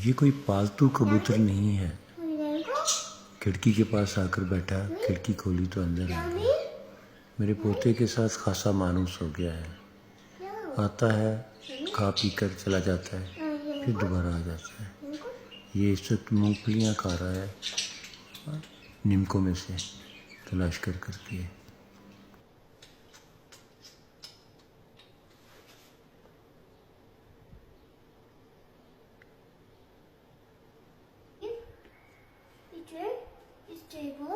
ये कोई पालतू कबूतर नहीं है। खिड़की के पास आकर बैठा, खिड़की खोली तो अंदर आ गया। मेरे पोते के साथ खासा मानूस हो गया है। आता है, खा पी कर चला जाता है, फिर दोबारा आ जाता है। ये इस वक्त मूंगफलियाँ खा रहा है नीमकों में से तलाश कर करके। This table